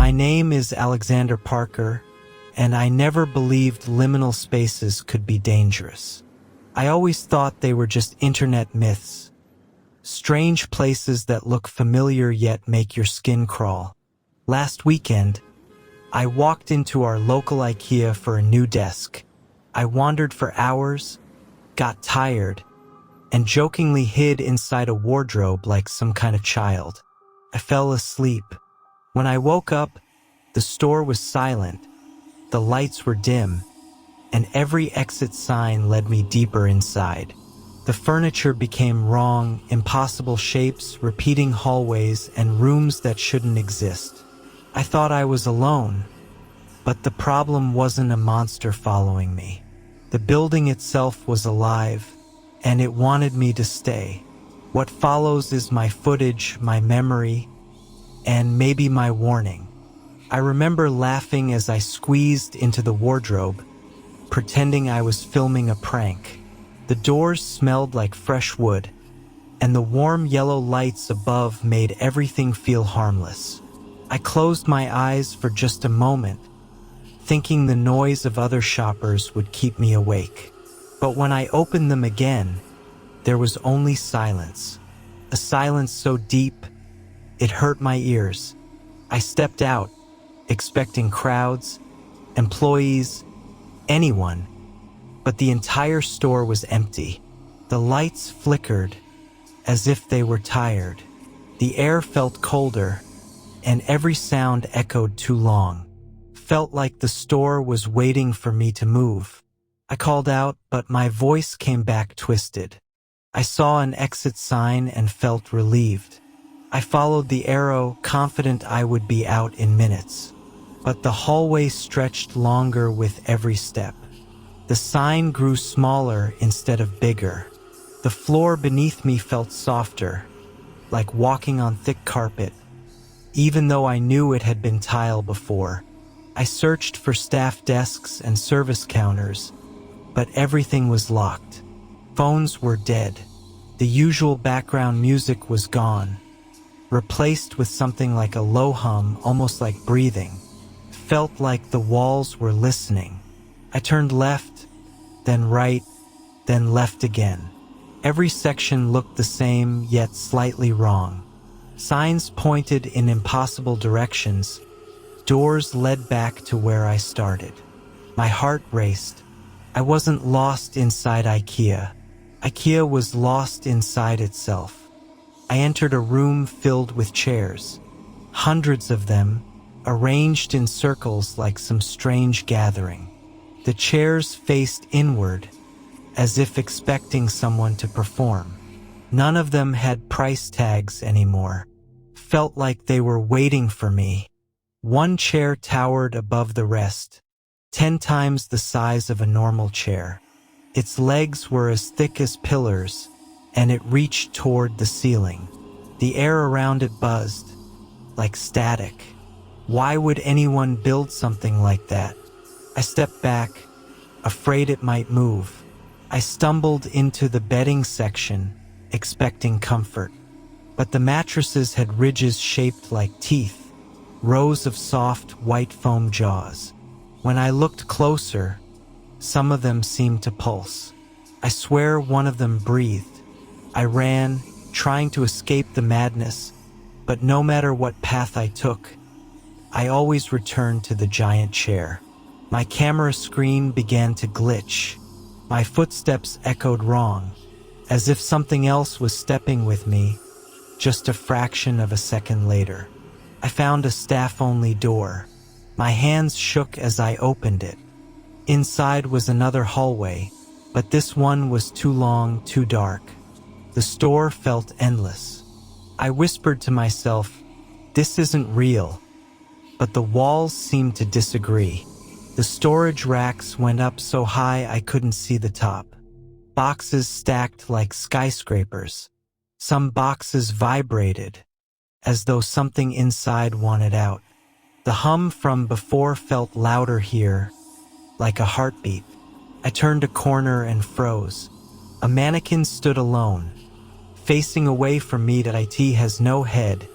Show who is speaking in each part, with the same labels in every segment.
Speaker 1: My name is Alexander Parker, and I never believed liminal spaces could be dangerous. I always thought they were just internet myths. Strange places that look familiar yet make your skin crawl. Last weekend, I walked into our local IKEA for a new desk. I wandered for hours, got tired, and jokingly hid inside a wardrobe like some kind of child. I fell asleep. When I woke up, the store was silent, the lights were dim, and every exit sign led me deeper inside. The furniture became wrong, impossible shapes, repeating hallways, and rooms that shouldn't exist. I thought I was alone, but the problem wasn't a monster following me. The building itself was alive, and it wanted me to stay. What follows is my footage, my memory, and maybe my warning. I remember laughing as I squeezed into the wardrobe, pretending I was filming a prank. The doors smelled like fresh wood, and the warm yellow lights above made everything feel harmless. I closed my eyes for just a moment, thinking the noise of other shoppers would keep me awake. But when I opened them again, there was only silence. A silence so deep, it hurt my ears. I stepped out, expecting crowds, employees, anyone, but the entire store was empty. The lights flickered as if they were tired. The air felt colder, and every sound echoed too long. Felt like the store was waiting for me to move. I called out, but my voice came back twisted. I saw an exit sign and felt relieved. I followed the arrow, confident I would be out in minutes. But the hallway stretched longer with every step. The sign grew smaller instead of bigger. The floor beneath me felt softer, like walking on thick carpet, even though I knew it had been tile before. I searched for staff desks and service counters, but everything was locked. Phones were dead. The usual background music was gone, replaced with something like a low hum, almost like breathing. Felt like the walls were listening. I turned left, then right, then left again. Every section looked the same, yet slightly wrong. Signs pointed in impossible directions. Doors led back to where I started. My heart raced. I wasn't lost inside IKEA. IKEA was lost inside itself. I entered a room filled with chairs, hundreds of them, arranged in circles like some strange gathering. The chairs faced inward, as if expecting someone to perform. None of them had price tags anymore. Felt like they were waiting for me. One chair towered above the rest, 10 times the size of a normal chair. Its legs were as thick as pillars, and it reached toward the ceiling. The air around it buzzed, like static. Why would anyone build something like that? I stepped back, afraid it might move. I stumbled into the bedding section, expecting comfort. But the mattresses had ridges shaped like teeth, rows of soft, white foam jaws. When I looked closer, some of them seemed to pulse. I swear one of them breathed. I ran, trying to escape the madness, but no matter what path I took, I always returned to the giant chair. My camera screen began to glitch. My footsteps echoed wrong, as if something else was stepping with me, just a fraction of a second later. I found a staff-only door. My hands shook as I opened it. Inside was another hallway, but this one was too long, too dark. The store felt endless. I whispered to myself, "This isn't real." But the walls seemed to disagree. The storage racks went up so high I couldn't see the top. Boxes stacked like skyscrapers. Some boxes vibrated, as though something inside wanted out. The hum from before felt louder here, like a heartbeat. I turned a corner and froze. A mannequin stood alone, facing away from me. That IT has no head,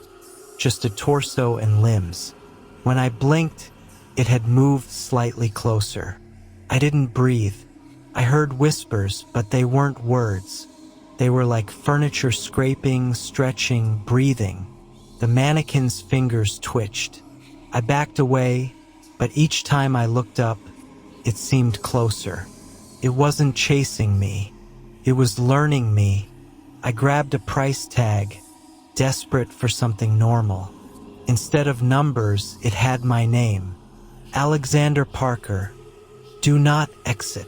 Speaker 1: just a torso and limbs. When I blinked, it had moved slightly closer. I didn't breathe. I heard whispers, but they weren't words. They were like furniture scraping, stretching, breathing. The mannequin's fingers twitched. I backed away, but each time I looked up, it seemed closer. It wasn't chasing me. It was learning me. I grabbed a price tag, desperate for something normal. Instead of numbers, it had my name. Alexander Parker. Do not exit.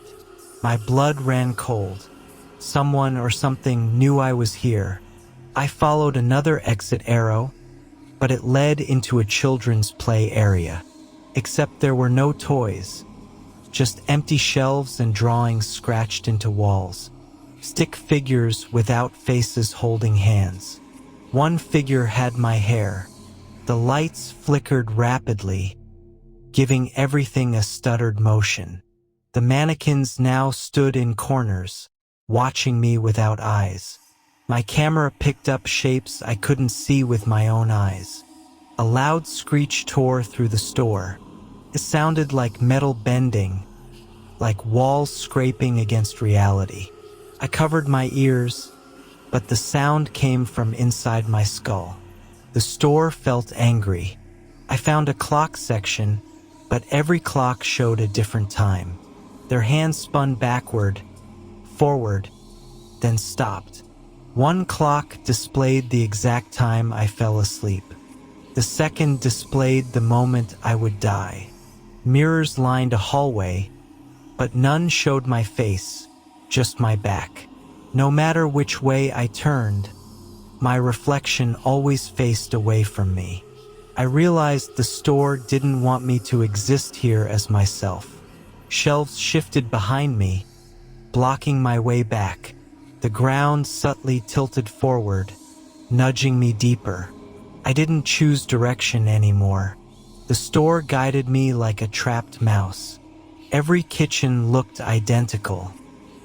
Speaker 1: My blood ran cold. Someone or something knew I was here. I followed another exit arrow, but it led into a children's play area. Except there were no toys, just empty shelves and drawings scratched into walls. Stick figures without faces holding hands. One figure had my hair. The lights flickered rapidly, giving everything a stuttered motion. The mannequins now stood in corners, watching me without eyes. My camera picked up shapes I couldn't see with my own eyes. A loud screech tore through the store. It sounded like metal bending, like walls scraping against reality. I covered my ears, but the sound came from inside my skull. The store felt angry. I found a clock section, but every clock showed a different time. Their hands spun backward, forward, then stopped. One clock displayed the exact time I fell asleep. The second displayed the moment I would die. Mirrors lined a hallway, but none showed my face, just my back. No matter which way I turned, my reflection always faced away from me. I realized the store didn't want me to exist here as myself. Shelves shifted behind me, blocking my way back. The ground subtly tilted forward, nudging me deeper. I didn't choose direction anymore. The store guided me like a trapped mouse. Every kitchen looked identical.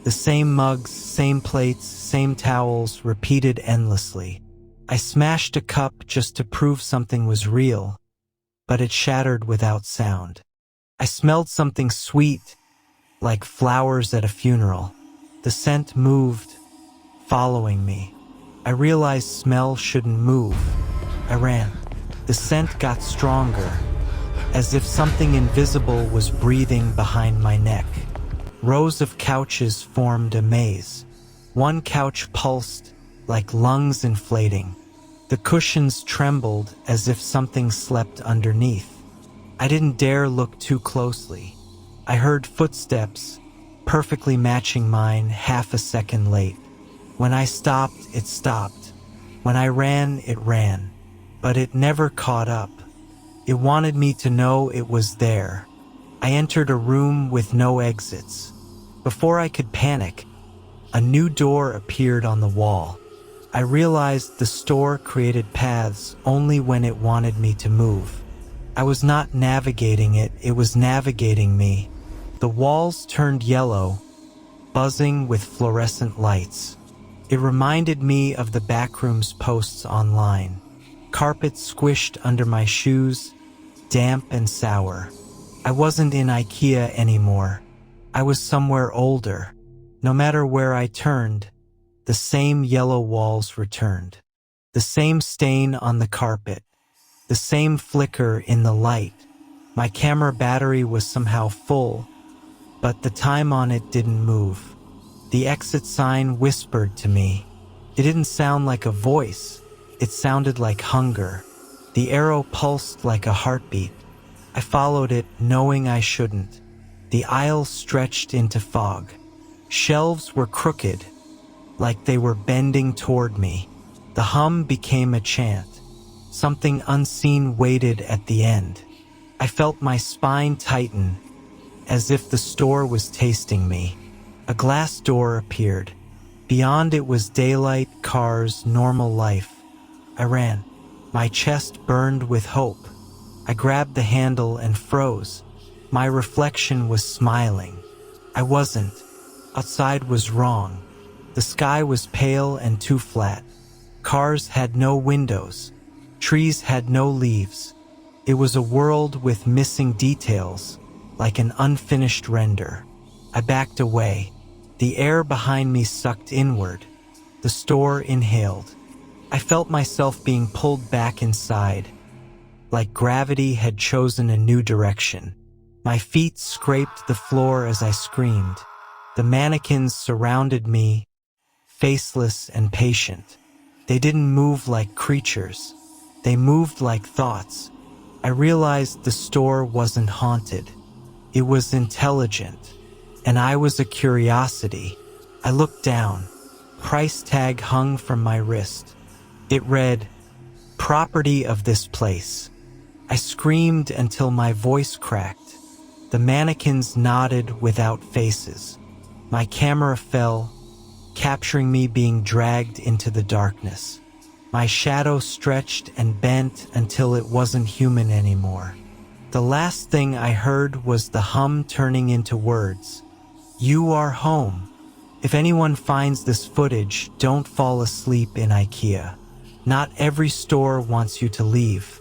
Speaker 1: The same mugs, same plates, same towels, repeated endlessly. I smashed a cup just to prove something was real, but it shattered without sound. I smelled something sweet, like flowers at a funeral. The scent moved, following me. I realized smell shouldn't move. I ran. The scent got stronger, as if something invisible was breathing behind my neck. Rows of couches formed a maze. One couch pulsed, like lungs inflating. The cushions trembled as if something slept underneath. I didn't dare look too closely. I heard footsteps, perfectly matching mine, half a second late. When I stopped, it stopped. When I ran, it ran. But it never caught up. It wanted me to know it was there. I entered a room with no exits. Before I could panic, a new door appeared on the wall. I realized the store created paths only when it wanted me to move. I was not navigating it, it was navigating me. The walls turned yellow, buzzing with fluorescent lights. It reminded me of the Backrooms posts online. Carpet squished under my shoes, damp and sour. I wasn't in IKEA anymore. I was somewhere older. No matter where I turned, the same yellow walls returned. The same stain on the carpet. The same flicker in the light. My camera battery was somehow full, but the time on it didn't move. The exit sign whispered to me. It didn't sound like a voice. It sounded like hunger. The arrow pulsed like a heartbeat. I followed it, knowing I shouldn't. The aisle stretched into fog. Shelves were crooked, like they were bending toward me. The hum became a chant. Something unseen waited at the end. I felt my spine tighten, as if the store was tasting me. A glass door appeared. Beyond it was daylight, cars, normal life. I ran. My chest burned with hope. I grabbed the handle and froze. My reflection was smiling. I wasn't. Outside was wrong. The sky was pale and too flat. Cars had no windows. Trees had no leaves. It was a world with missing details, like an unfinished render. I backed away. The air behind me sucked inward. The store inhaled. I felt myself being pulled back inside, like gravity had chosen a new direction. My feet scraped the floor as I screamed. The mannequins surrounded me, faceless and patient. They didn't move like creatures. They moved like thoughts. I realized the store wasn't haunted. It was intelligent, and I was a curiosity. I looked down. Price tag hung from my wrist. It read, "Property of this place." I screamed until my voice cracked. The mannequins nodded without faces. My camera fell, capturing me being dragged into the darkness. My shadow stretched and bent until it wasn't human anymore. The last thing I heard was the hum turning into words. "You are home. If anyone finds this footage, don't fall asleep in IKEA. Not every store wants you to leave."